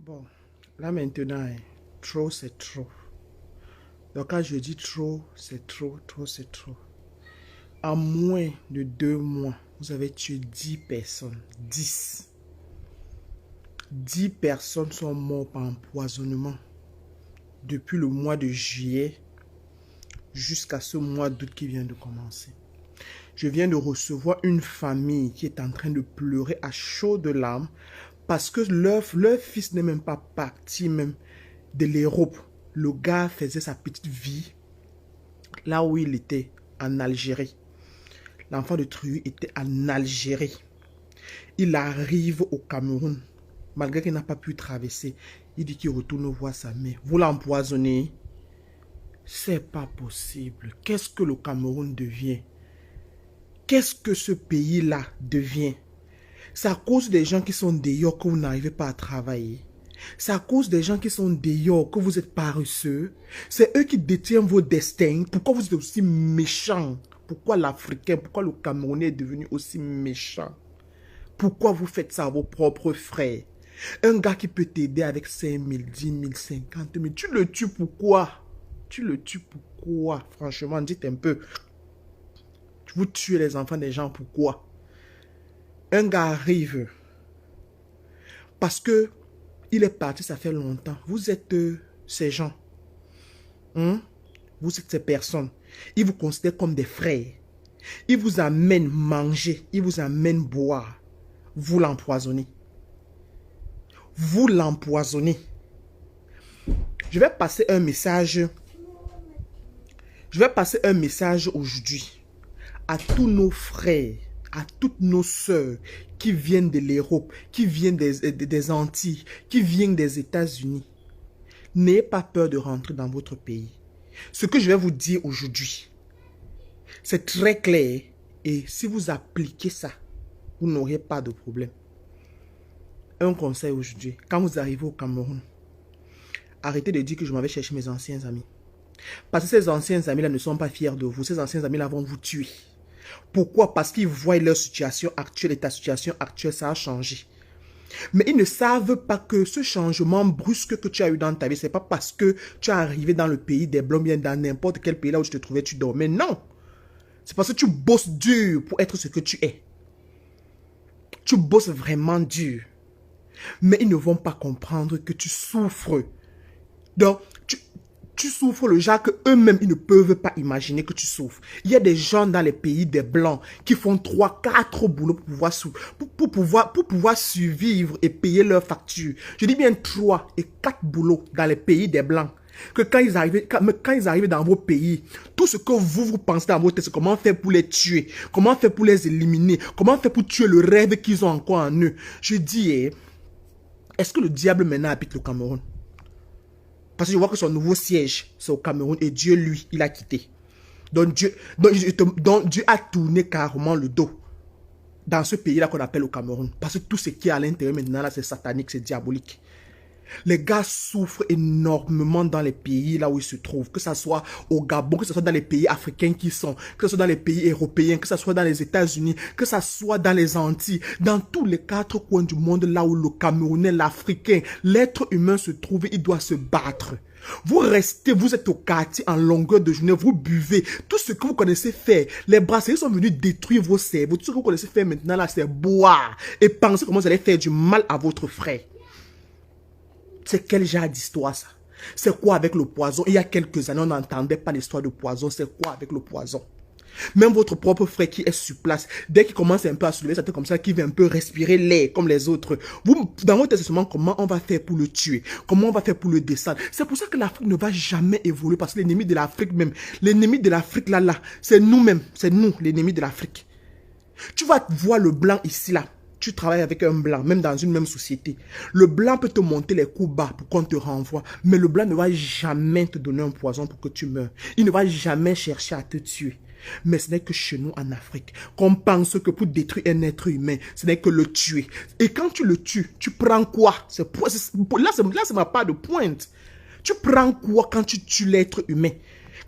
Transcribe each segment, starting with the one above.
Bon, là maintenant, trop c'est trop. Donc quand je dis trop, c'est trop, trop c'est trop. En moins de 2 mois, vous avez tué 10 personnes. 10. 10 personnes sont mortes par empoisonnement. Depuis le mois de juillet jusqu'à ce mois d'août qui vient de commencer. Je viens de recevoir une famille qui est en train de pleurer à chaudes larmes parce que leur fils n'est même pas parti même de l'Europe. Le gars faisait sa petite vie là où il était, en Algérie. L'enfant de Triu était en Algérie. Il arrive au Cameroun, malgré qu'il n'a pas pu traverser. Il dit qu'il retourne voir sa mère. Vous l'empoisonnez? C'est pas possible. Qu'est-ce que le Cameroun devient? Qu'est-ce que ce pays-là devient? C'est à cause des gens qui sont dehors que vous n'arrivez pas à travailler. C'est à cause des gens qui sont dehors que vous êtes paresseux. C'est eux qui détiennent vos destins. Pourquoi vous êtes aussi méchants? Pourquoi l'Africain, pourquoi le Camerounais est devenu aussi méchant? Pourquoi vous faites ça à vos propres frères? Un gars qui peut t'aider avec 5 000, 10 000, 50 000, tu le tues pourquoi? Tu le tues pourquoi? Franchement, dites un peu. Vous tuez les enfants des gens pourquoi? Un gars arrive parce que il est parti, ça fait longtemps. Vous êtes ces gens. Vous êtes ces personnes. Ils vous considèrent comme des frères. Ils vous amènent manger. Ils vous amènent boire. Vous l'empoisonnez. Vous l'empoisonnez. Je vais passer un message. Je vais passer un message aujourd'hui à tous nos frères, à toutes nos sœurs qui viennent de l'Europe, qui viennent des Antilles, qui viennent des États-Unis. N'ayez pas peur de rentrer dans votre pays. Ce que je vais vous dire aujourd'hui, c'est très clair. Et si vous appliquez ça, vous n'aurez pas de problème. Un conseil aujourd'hui, quand vous arrivez au Cameroun, arrêtez de dire que je m'avais cherché mes anciens amis. Parce que ces anciens amis-là ne sont pas fiers de vous. Ces anciens amis-là vont vous tuer. Pourquoi? Parce qu'ils voient leur situation actuelle et ta situation actuelle, ça a changé. Mais ils ne savent pas que ce changement brusque que tu as eu dans ta vie, ce n'est pas parce que tu es arrivé dans le pays des Blancs, bien dans n'importe quel pays là où tu te trouvais, tu dormais. Non. C'est parce que tu bosses dur pour être ce que tu es. Tu bosses vraiment dur. Mais ils ne vont pas comprendre que tu souffres. Donc, tu souffres le genre que eux-mêmes, ils ne peuvent pas imaginer que tu souffres. Il y a des gens dans les pays des Blancs qui font 3, 4 boulots pour pouvoir survivre et payer leurs factures. Je dis bien 3 et 4 boulots dans les pays des Blancs. Que quand ils arrivent dans vos pays, tout ce que vous pensez dans vos têtes, c'est comment faire pour les tuer, comment faire pour les éliminer, comment faire pour tuer le rêve qu'ils ont encore en eux. Je dis, est-ce que le diable maintenant habite le Cameroun? Parce que je vois que son nouveau siège, c'est au Cameroun. Et Dieu, lui, il a quitté. Donc Dieu a tourné carrément le dos dans ce pays-là qu'on appelle le Cameroun. Parce que tout ce qui est à l'intérieur maintenant, là, c'est satanique, c'est diabolique. Les gars souffrent énormément dans les pays là où ils se trouvent. Que ce soit au Gabon, que ce soit dans les pays africains qui sont, que ce soit dans les pays européens, que ce soit dans les États-Unis, que ce soit dans les Antilles, dans tous les 4 coins du monde là où le Camerounais, l'Africain, l'être humain se trouve, il doit se battre. Vous restez, vous êtes au quartier en longueur de journée, vous buvez. Tout ce que vous connaissez faire, les bracelets sont venus détruire vos cerveaux. Tout ce que vous connaissez faire maintenant là, c'est boire et penser comment vous allez faire du mal à votre frère. C'est quel genre d'histoire ça? C'est quoi avec le poison? Il y a quelques années, on n'entendait pas l'histoire de poison. C'est quoi avec le poison? Même votre propre frère qui est sur place, dès qu'il commence un peu à soulever, ça fait comme ça, qu'il veut un peu respirer l'air comme les autres. Vous, dans votre testament, comment on va faire pour le tuer? Comment on va faire pour le descendre? C'est pour ça que l'Afrique ne va jamais évoluer, parce que l'ennemi de l'Afrique même, l'ennemi de l'Afrique là, c'est nous-mêmes, c'est nous, l'ennemi de l'Afrique. Tu vas voir le blanc ici là. Tu travailles avec un blanc, même dans une même société. Le blanc peut te monter les coups bas pour qu'on te renvoie. Mais le blanc ne va jamais te donner un poison pour que tu meurs. Il ne va jamais chercher à te tuer. Mais ce n'est que chez nous en Afrique qu'on pense que pour détruire un être humain, ce n'est que le tuer. Et quand tu le tues, tu prends quoi? Là, c'est ma part de pointe. Tu prends quoi quand tu tues l'être humain?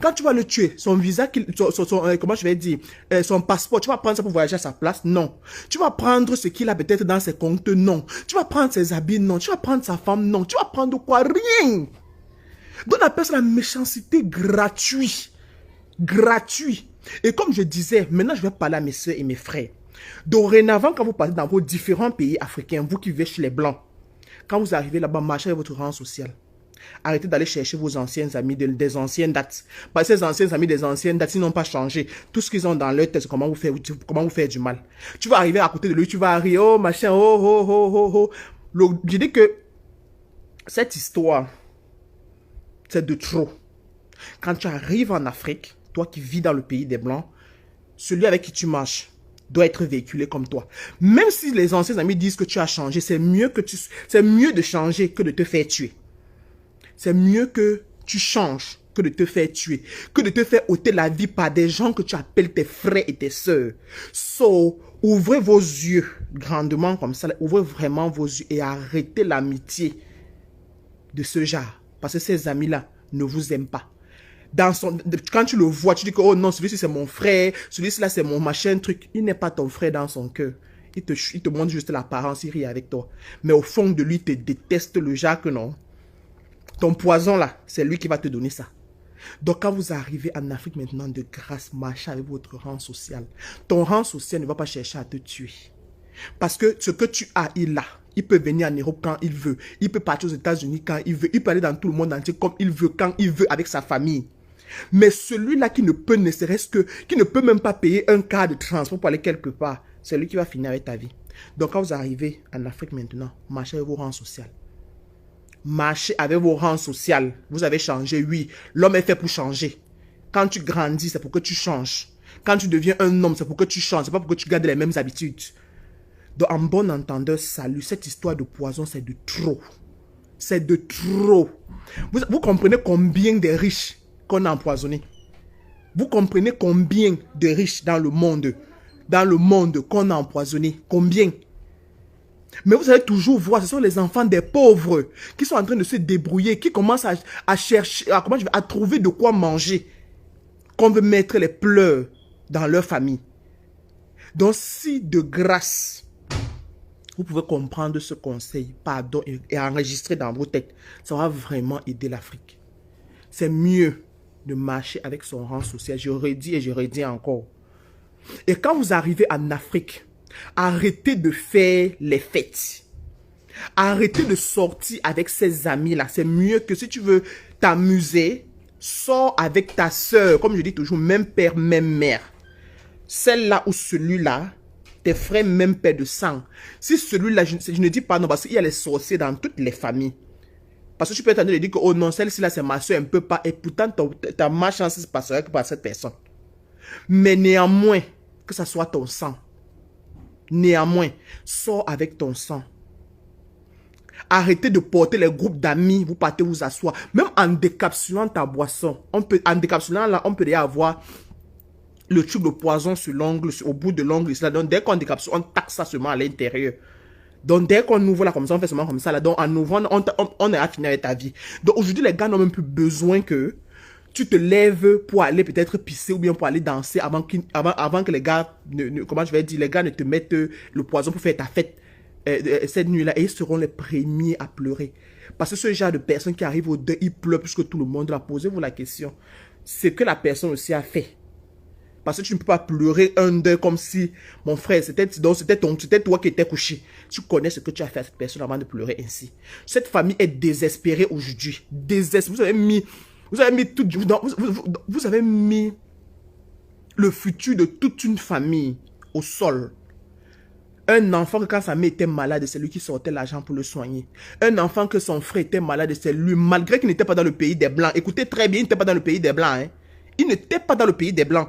Quand tu vas le tuer, son visa, comment je vais dire, son passeport, tu vas prendre ça pour voyager à sa place? Non. Tu vas prendre ce qu'il a peut-être dans ses comptes? Non. Tu vas prendre ses habits? Non. Tu vas prendre sa femme? Non. Tu vas prendre quoi? Rien. Donc on appelle ça la méchanceté gratuite. Gratuit. Et comme je disais, maintenant je vais parler à mes soeurs et mes frères. Dorénavant, quand vous partez dans vos différents pays africains, vous qui vivez chez les Blancs, quand vous arrivez là-bas, marchez avec votre rang social. Arrêtez d'aller chercher vos anciens amis des anciennes dates. Parce que ces anciens amis des anciennes dates, ils n'ont pas changé. Tout ce qu'ils ont dans leur tête, c'est comment vous faire du mal. Tu vas arriver à côté de lui, tu vas rire, oh machin, oh, oh, oh, oh, oh. Je dis que cette histoire, c'est de trop. Quand tu arrives en Afrique, toi qui vis dans le pays des Blancs, celui avec qui tu marches doit être véhiculé comme toi. Même si les anciens amis disent que tu as changé, c'est mieux de changer que de te faire tuer. C'est mieux que tu changes que de te faire tuer, que de te faire ôter la vie par des gens que tu appelles tes frères et tes sœurs. So, ouvrez vos yeux grandement comme ça, ouvrez vraiment vos yeux et arrêtez l'amitié de ce genre. Parce que ces amis-là ne vous aiment pas. Quand tu le vois, tu dis que oh non, celui-ci c'est mon frère, celui-ci là c'est mon machin, truc. Il n'est pas ton frère dans son cœur. Il te montre juste l'apparence, il rit avec toi. Mais au fond de lui, il te déteste le genre que non. Ton poison là, c'est lui qui va te donner ça. Donc quand vous arrivez en Afrique maintenant, de grâce, marchez avec votre rang social. Ton rang social ne va pas chercher à te tuer. Parce que ce que tu as, il l'a. Il peut venir en Europe quand il veut. Il peut partir aux États-Unis quand il veut. Il peut aller dans tout le monde entier comme il veut, quand il veut, avec sa famille. Mais celui-là qui ne peut ne serait-ce que, qui ne peut même pas payer un quart de transport pour aller quelque part, c'est lui qui va finir avec ta vie. Donc quand vous arrivez en Afrique maintenant, marchez avec vos rangs sociaux. Marchez avec vos rangs sociaux. Vous avez changé, oui. L'homme est fait pour changer. Quand tu grandis, c'est pour que tu changes. Quand tu deviens un homme, c'est pour que tu changes. C'est pas pour que tu gardes les mêmes habitudes. Donc en bon entendeur, salut. Cette histoire de poison, c'est de trop. C'est de trop. Vous comprenez combien de riches qu'on a empoisonnés? Vous comprenez combien de riches dans le monde qu'on a empoisonnés? Combien? Mais vous allez toujours voir, ce sont les enfants des pauvres qui sont en train de se débrouiller, qui commencent à chercher, à trouver de quoi manger, qu'on veut mettre les pleurs dans leur famille. Donc si de grâce, vous pouvez comprendre ce conseil, pardon, et enregistrer dans vos têtes, ça va vraiment aider l'Afrique. C'est mieux de marcher avec son rang social. Je redis et je redis encore. Et quand vous arrivez en Afrique, arrêtez de faire les fêtes. Arrêtez de sortir avec ses amis-là. C'est mieux que si tu veux t'amuser, sors avec ta soeur. Comme je dis toujours, même père, même mère. Celle-là ou celui-là, tes frères, même père de sang. Si celui-là, je ne dis pas non, parce qu'il y a les sorciers dans toutes les familles. Parce que tu peux être en train de dire que, oh non, celle-ci là, c'est ma soeur, elle ne peut pas. Et pourtant, ta malchance se passerait que par cette personne. Mais néanmoins, que ça soit ton sang. Néanmoins, sors avec ton sang. Arrêtez de porter les groupes d'amis, vous partez vous asseoir. Même en décapsulant ta boisson, en décapsulant là, on peut déjà avoir le tube de poison sur l'ongle, au bout de l'ongle. Donc dès qu'on décapsule, on tape ça seulement à l'intérieur. Donc dès qu'on ouvre là comme ça, on fait seulement comme ça là. Donc en ouvrant, on est à finir avec ta vie. Donc aujourd'hui, les gars n'ont même plus besoin que tu te lèves pour aller peut-être pisser ou bien pour aller danser avant que les gars, comment je vais dire, les gars ne te mettent le poison pour faire ta fête cette nuit-là. Et ils seront les premiers à pleurer. Parce que ce genre de personnes qui arrivent au deuil, ils pleurent plus que tout le monde. Là, posez-vous la question. Ce que la personne aussi a fait. Parce que tu ne peux pas pleurer un deuil comme si, mon frère, c'était toi qui étais couché. Tu connais ce que tu as fait à cette personne avant de pleurer ainsi. Cette famille est désespérée aujourd'hui. Désespérée. Vous avez mis le futur de toute une famille au sol. Un enfant que quand sa mère était malade, c'est lui qui sortait l'argent pour le soigner. Un enfant que son frère était malade, c'est lui, malgré qu'il n'était pas dans le pays des Blancs. Écoutez très bien, il n'était pas dans le pays des Blancs. Hein. Il n'était pas dans le pays des Blancs.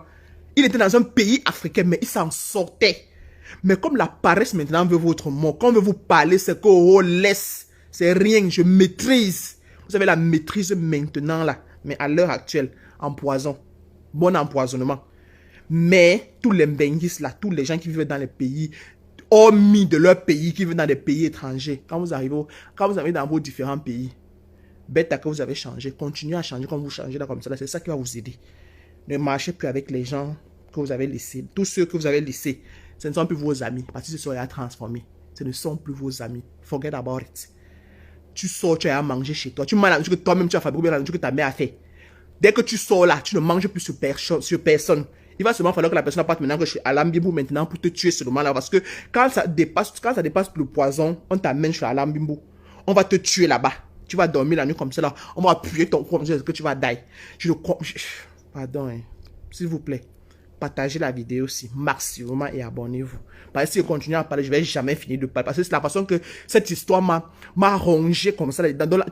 Il était dans un pays africain, mais il s'en sortait. Mais comme la paresse maintenant veut votre mot, quand on veut vous parler, c'est que oh, laisse, c'est rien, je maîtrise. Vous avez la maîtrise maintenant là, mais à l'heure actuelle, empoison. Bon empoisonnement. Mais tous les Mbenguis là, tous les gens qui vivent dans les pays, hormis de leur pays, qui vivent dans des pays étrangers, quand vous arrivez dans vos différents pays, bête à que vous avez changé. Continuez à changer comme vous changez là comme ça. C'est ça qui va vous aider. Ne marchez plus avec les gens que vous avez laissés. Tous ceux que vous avez laissés, ce ne sont plus vos amis. Parce que ce sont transformés. Ce ne sont plus vos amis. Forget about it. Tu sors, tu as à manger chez toi. Tu manges la nourriture que toi-même tu as fabriqué, la nourriture que ta mère a fait. Dès que tu sors là, tu ne manges plus sur personne. Il va seulement falloir que la personne parte maintenant que chez Alam Bimbo maintenant pour te tuer seulement là. Parce que quand ça dépasse le poison, on t'amène chez Alam Bimbo. On va te tuer là-bas. Tu vas dormir la nuit comme ça là. On va appuyer ton corps que tu vas die. Pardon, hein. S'il vous plaît. Partagez la vidéo aussi maximum et abonnez-vous. Parce que si je continue à parler, je ne vais jamais finir de parler. Parce que c'est la façon que cette histoire m'a rongé comme ça.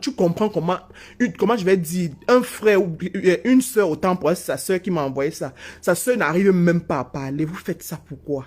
Tu comprends comment je vais dire, un frère ou une soeur, autant pour sa soeur qui m'a envoyé ça. Sa soeur n'arrive même pas à parler. Vous faites ça pourquoi?